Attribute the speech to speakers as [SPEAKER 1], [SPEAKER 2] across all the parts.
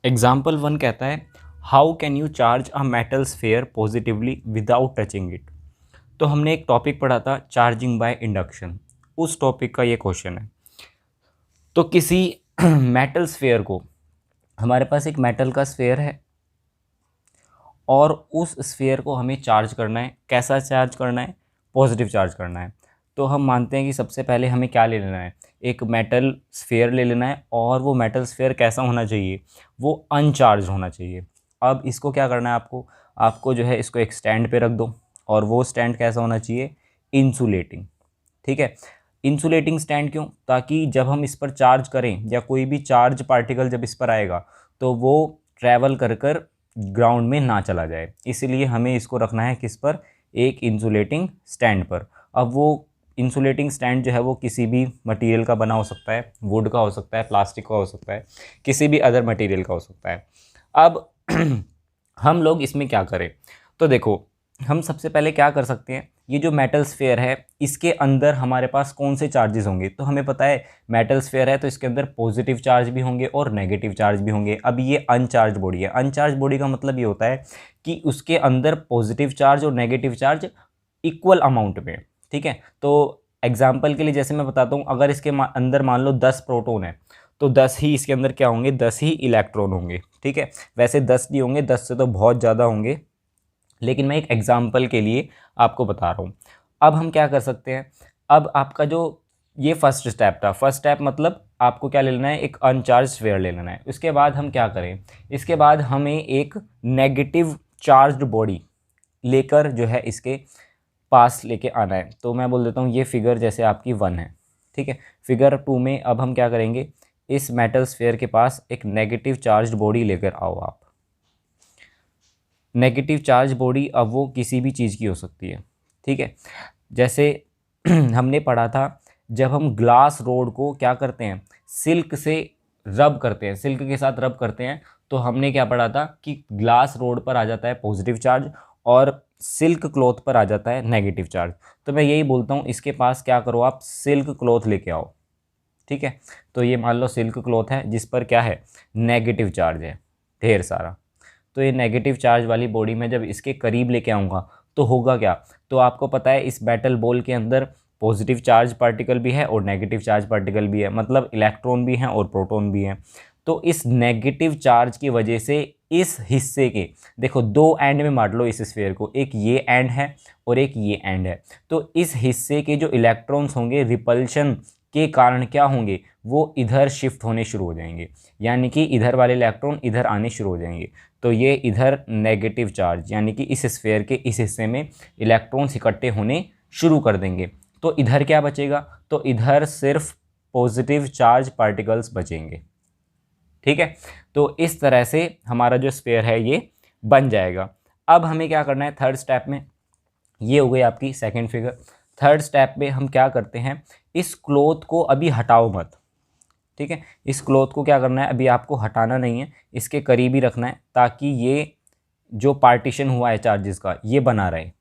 [SPEAKER 1] Example 1 कहता है how can you charge a metal sphere positively without touching it. तो हमने एक टॉपिक पढ़ा था चार्जिंग बाय इंडक्शन, उस टॉपिक का ये क्वेश्चन है। तो किसी मेटल स्फेयर को, हमारे पास एक मेटल का स्फेयर है और उस स्फेयर को हमें चार्ज करना है। कैसा चार्ज करना है? पॉजिटिव चार्ज करना है। तो हम मानते हैं कि सबसे पहले हमें क्या ले लेना है, एक मेटल स्फेयर ले लेना है और वो मेटल स्फेयर कैसा होना चाहिए, वो अनचार्ज होना चाहिए। अब इसको क्या करना है, आपको जो है इसको एक स्टैंड पे रख दो और वो स्टैंड कैसा होना चाहिए, इंसुलेटिंग। ठीक है, इंसुलेटिंग स्टैंड क्यों? ताकि जब हम इस पर चार्ज करें या कोई भी चार्ज पार्टिकल जब इस पर आएगा तो वो ट्रैवल कर कर ग्राउंड में ना चला जाए, इसीलिए हमें इसको रखना है किस पर, एक इंसुलेटिंग स्टैंड पर। अब वो इंसुलेटिंग स्टैंड जो है वो किसी भी मटेरियल का बना हो सकता है, वुड का हो सकता है, प्लास्टिक का हो सकता है, किसी भी अदर मटेरियल का हो सकता है। अब हम लोग इसमें क्या करें, तो देखो हम सबसे पहले क्या कर सकते हैं, ये जो मेटल स्फेयर है इसके अंदर हमारे पास कौन से चार्जेस होंगे, तो हमें पता है मेटल स्फेयर है तो इसके अंदर पॉजिटिव चार्ज भी होंगे और नेगेटिव चार्ज भी होंगे। अब ये अनचार्ज बॉडी है, अनचार्ज बॉडी का मतलब ये होता है कि उसके अंदर पॉजिटिव चार्ज और नेगेटिव चार्ज इक्वल अमाउंट में। ठीक है, तो एग्जाम्पल के लिए जैसे मैं बताता हूँ, अगर इसके अंदर मान लो 10 प्रोटॉन है तो 10 ही इसके अंदर क्या होंगे, 10 ही इलेक्ट्रॉन होंगे। ठीक है, वैसे 10 नहीं होंगे, 10 से तो बहुत ज़्यादा होंगे, लेकिन मैं एक एग्जाम्पल के लिए आपको बता रहा हूँ। अब हम क्या कर सकते हैं, अब आपका जो ये फर्स्ट स्टेप था, फर्स्ट स्टेप मतलब आपको क्या ले लेना है, एक अनचार्ज स्फीयर ले लेना है। उसके बाद हम क्या करें, इसके बाद हमें एक नेगेटिव चार्ज्ड बॉडी लेकर जो है इसके पास लेके आना है। तो मैं बोल देता हूँ ये फिगर जैसे आपकी 1 है। ठीक है, फिगर 2 में अब हम क्या करेंगे, इस मेटल स्फीयर के पास एक नेगेटिव चार्ज्ड बॉडी लेकर आओ आप। नेगेटिव चार्ज बॉडी अब वो किसी भी चीज़ की हो सकती है। ठीक है, जैसे हमने पढ़ा था जब हम ग्लास रोड को क्या करते हैं, सिल्क से रब करते हैं, सिल्क के साथ रब करते हैं, तो हमने क्या पढ़ा था कि ग्लास रोड पर आ जाता है पॉजिटिव चार्ज और सिल्क क्लॉथ पर आ जाता है नेगेटिव चार्ज। तो मैं यही बोलता हूँ इसके पास क्या करो, आप सिल्क क्लॉथ लेके आओ। ठीक है, तो ये मान लो सिल्क क्लॉथ है जिस पर क्या है, नेगेटिव चार्ज है ढेर सारा। तो ये नेगेटिव चार्ज वाली बॉडी में जब इसके करीब लेके आऊँगा तो होगा क्या, तो आपको पता है इस मेटल बॉल के अंदर पॉजिटिव चार्ज पार्टिकल भी है और नेगेटिव चार्ज पार्टिकल भी है, मतलब इलेक्ट्रॉन भी हैं और प्रोटॉन भी हैं। तो इस नेगेटिव चार्ज की वजह से इस हिस्से के, देखो दो एंड में बांट लो इस स्फीयर को, एक ये एंड है और एक ये एंड है, तो इस हिस्से के जो इलेक्ट्रॉन्स होंगे रिपल्शन के कारण क्या होंगे, वो इधर शिफ्ट होने शुरू हो जाएंगे, यानी कि इधर वाले इलेक्ट्रॉन इधर आने शुरू हो जाएंगे। तो ये इधर नेगेटिव चार्ज यानी कि इस स्फीयर के इस हिस्से में इलेक्ट्रॉन्स इकट्ठे होने शुरू कर देंगे। तो इधर क्या बचेगा, तो इधर सिर्फ पॉजिटिव चार्ज पार्टिकल्स बचेंगे। ठीक है, तो इस तरह से हमारा जो स्फीयर है ये बन जाएगा। अब हमें क्या करना है थर्ड स्टेप में, ये हो गई आपकी सेकंड फिगर। थर्ड स्टेप में हम क्या करते हैं, इस क्लॉथ को अभी हटाओ मत। ठीक है, इस क्लॉथ को क्या करना है, अभी आपको हटाना नहीं है, इसके करीब ही रखना है ताकि ये जो पार्टीशन हुआ है चार्जेस का ये बना रहे,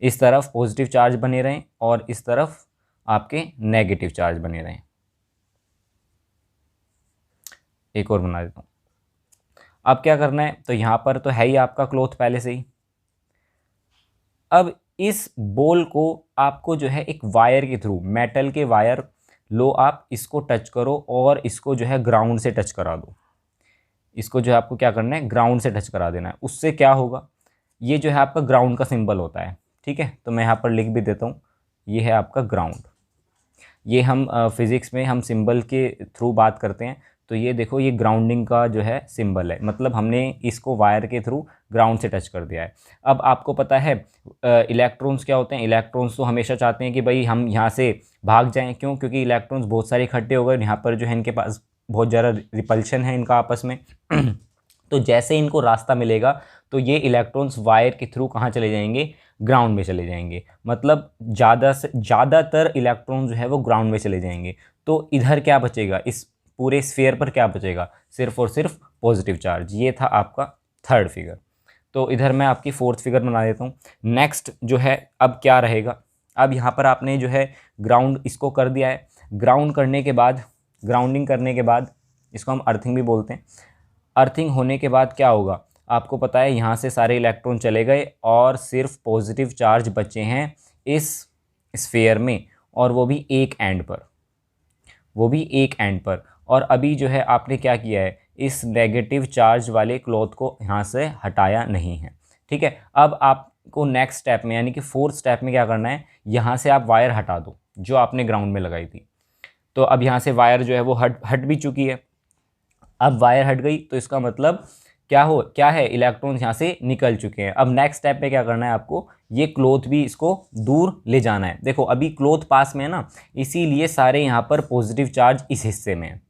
[SPEAKER 1] इस तरफ पॉजिटिव चार्ज बने रहें और इस तरफ आपके नेगेटिव चार्ज बने रहें। एक और बना देता हूँ। अब क्या करना है, तो यहाँ पर तो है ही आपका क्लॉथ पहले से ही। अब इस बॉल को आपको जो है एक वायर के थ्रू, मेटल के वायर लो, आप इसको टच करो और इसको जो है ग्राउंड से टच करा दो। इसको जो है आपको क्या करना है, ग्राउंड से टच करा देना है। उससे क्या होगा, ये जो है आपका ग्राउंड का सिंबल होता है। ठीक है, तो मैं यहाँ पर लिख भी देता हूँ, ये है आपका ग्राउंड। ये हम फिज़िक्स में हम सिंबल के थ्रू बात करते हैं, तो ये देखो ये ग्राउंडिंग का जो है सिंबल है, मतलब हमने इसको वायर के थ्रू ग्राउंड से टच कर दिया है। अब आपको पता है इलेक्ट्रॉन्स क्या होते हैं, इलेक्ट्रॉन्स तो हमेशा चाहते हैं कि भाई हम यहाँ से भाग जाएं, क्यों, क्योंकि इलेक्ट्रॉन्स बहुत सारे इकट्ठे हो गए, यहाँ पर जो है इनके पास बहुत ज़्यादा रिपल्शन है इनका आपस में तो जैसे इनको रास्ता मिलेगा तो ये इलेक्ट्रॉन्स वायर के थ्रू कहाँ चले जाएंगे, ग्राउंड में चले जाएंगे, मतलब ज़्यादा से ज़्यादातर इलेक्ट्रॉन जो है वो ग्राउंड में चले जाएंगे। तो इधर क्या बचेगा, इस पूरे स्फीयर पर क्या बचेगा, सिर्फ और सिर्फ पॉजिटिव चार्ज। ये था आपका थर्ड फिगर। तो इधर मैं आपकी फोर्थ फिगर बना देता हूँ। नेक्स्ट जो है अब क्या रहेगा, अब यहाँ पर आपने जो है ग्राउंड इसको कर दिया है, ग्राउंड करने के बाद, ग्राउंडिंग करने के बाद, इसको हम अर्थिंग भी बोलते हैं। अर्थिंग होने के बाद क्या होगा, आपको पता है यहाँ से सारे इलेक्ट्रॉन चले गए और सिर्फ पॉजिटिव चार्ज बचे हैं इस स्फीयर में, और वो भी एक एंड पर। और अभी जो है आपने क्या किया है, इस नेगेटिव चार्ज वाले क्लॉथ को यहाँ से हटाया नहीं है। ठीक है, अब आपको नेक्स्ट स्टेप में यानी कि फोर्थ स्टेप में क्या करना है, यहाँ से आप वायर हटा दो जो आपने ग्राउंड में लगाई थी। तो अब यहाँ से वायर जो है वो हट भी चुकी है। अब वायर हट गई तो इसका मतलब क्या है, इलेक्ट्रॉन्स यहाँ से निकल चुके हैं। अब नेक्स्ट स्टेप पे क्या करना है, आपको ये क्लॉथ भी इसको दूर ले जाना है। देखो अभी क्लॉथ पास में है ना, इसीलिए सारे यहाँ पर पॉजिटिव चार्ज इस हिस्से में है।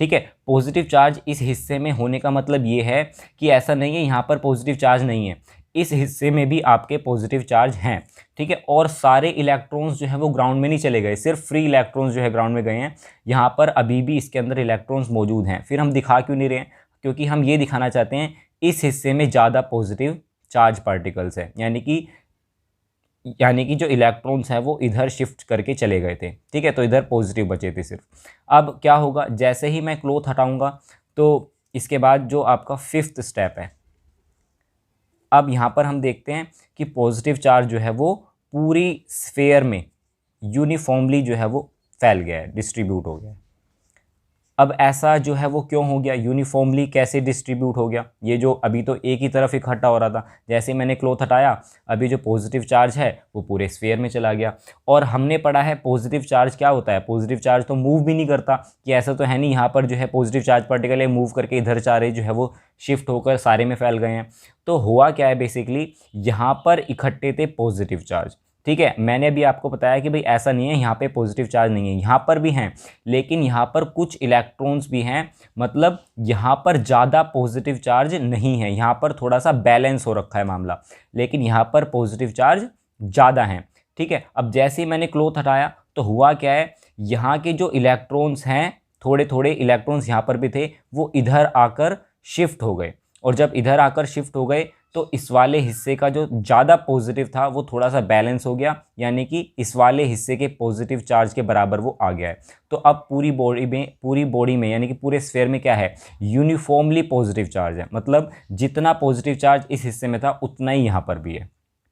[SPEAKER 1] ठीक है, पॉजिटिव चार्ज इस हिस्से में होने का मतलब ये है कि ऐसा नहीं है यहाँ पर पॉजिटिव चार्ज नहीं है, इस हिस्से में भी आपके पॉजिटिव चार्ज हैं। ठीक है, और सारे इलेक्ट्रॉन्स जो है वो ग्राउंड में नहीं चले गए, सिर्फ फ्री इलेक्ट्रॉन्स जो है ग्राउंड में गए हैं। यहाँ पर अभी भी इसके अंदर इलेक्ट्रॉन्स मौजूद हैं। फिर हम दिखा क्यों नहीं रहे हैं, क्योंकि हम ये दिखाना चाहते हैं इस हिस्से में ज़्यादा पॉजिटिव चार्ज पार्टिकल्स है, यानी कि जो इलेक्ट्रॉन्स हैं वो इधर शिफ्ट करके चले गए थे। ठीक है, तो इधर पॉजिटिव बचे थे सिर्फ। अब क्या होगा, जैसे ही मैं क्लॉथ हटाऊंगा तो इसके बाद जो आपका फिफ्थ स्टेप है, अब यहाँ पर हम देखते हैं कि पॉजिटिव चार्ज जो है वो पूरी स्फीयर में यूनिफॉर्मली जो है वो फैल गया है, डिस्ट्रीब्यूट हो गया है। अब ऐसा जो है वो क्यों हो गया, यूनिफॉर्मली कैसे डिस्ट्रीब्यूट हो गया, ये जो अभी तो एक ही तरफ इकट्ठा हो रहा था, जैसे मैंने क्लॉथ हटाया अभी जो पॉजिटिव चार्ज है वो पूरे स्फीयर में चला गया। और हमने पढ़ा है पॉजिटिव चार्ज क्या होता है, पॉजिटिव चार्ज तो मूव भी नहीं करता, कि ऐसा तो है नहीं यहाँ पर जो है पॉजिटिव चार्ज पार्टिकल है मूव करके इधर सारे जो है वो शिफ्ट होकर सारे में फैल गए हैं। तो हुआ क्या है, बेसिकली यहाँ पर इकट्ठे थे पॉजिटिव चार्ज। ठीक है, मैंने अभी आपको बताया कि भाई ऐसा नहीं है यहाँ पे पॉजिटिव चार्ज नहीं है, यहाँ पर भी हैं, लेकिन यहाँ पर कुछ इलेक्ट्रॉन्स भी हैं, मतलब यहाँ पर ज़्यादा पॉजिटिव चार्ज नहीं है, यहाँ पर थोड़ा सा बैलेंस हो रखा है मामला, लेकिन यहाँ पर पॉजिटिव चार्ज ज़्यादा हैं। ठीक है, अब जैसे ही मैंने क्लॉथ हटाया तो हुआ क्या है, यहाँ के जो इलेक्ट्रॉन्स हैं, थोड़े थोड़े इलेक्ट्रॉन्स यहाँ पर भी थे, वो इधर आकर शिफ्ट हो गए, और जब इधर आकर शिफ्ट हो गए तो इस वाले हिस्से का जो ज़्यादा पॉजिटिव था वो थोड़ा सा बैलेंस हो गया, यानी कि इस वाले हिस्से के पॉजिटिव चार्ज के बराबर वो आ गया है। तो अब पूरी बॉडी में यानी कि पूरे स्फीयर में क्या है, यूनिफॉर्मली पॉजिटिव चार्ज है, मतलब जितना पॉजिटिव चार्ज इस हिस्से में था उतना ही यहाँ पर भी है।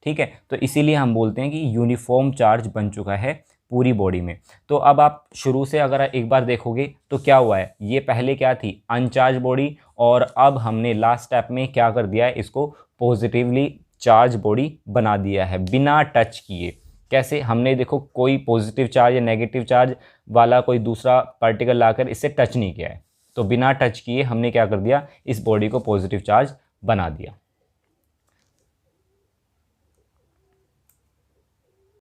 [SPEAKER 1] ठीक है, तो इसीलिए हम बोलते हैं कि यूनिफॉर्म चार्ज बन चुका है पूरी बॉडी में। तो अब आप शुरू से अगर एक बार देखोगे तो क्या हुआ है, ये पहले क्या थी, अनचार्ज बॉडी, और अब हमने लास्ट स्टेप में क्या कर दिया है, इसको पॉजिटिवली चार्ज बॉडी बना दिया है बिना टच किए। कैसे, हमने देखो कोई पॉजिटिव चार्ज या नेगेटिव चार्ज वाला कोई दूसरा पार्टिकल लाकर इससे टच नहीं किया है, तो बिना टच किए हमने क्या कर दिया, इस बॉडी को पॉजिटिव चार्ज बना दिया।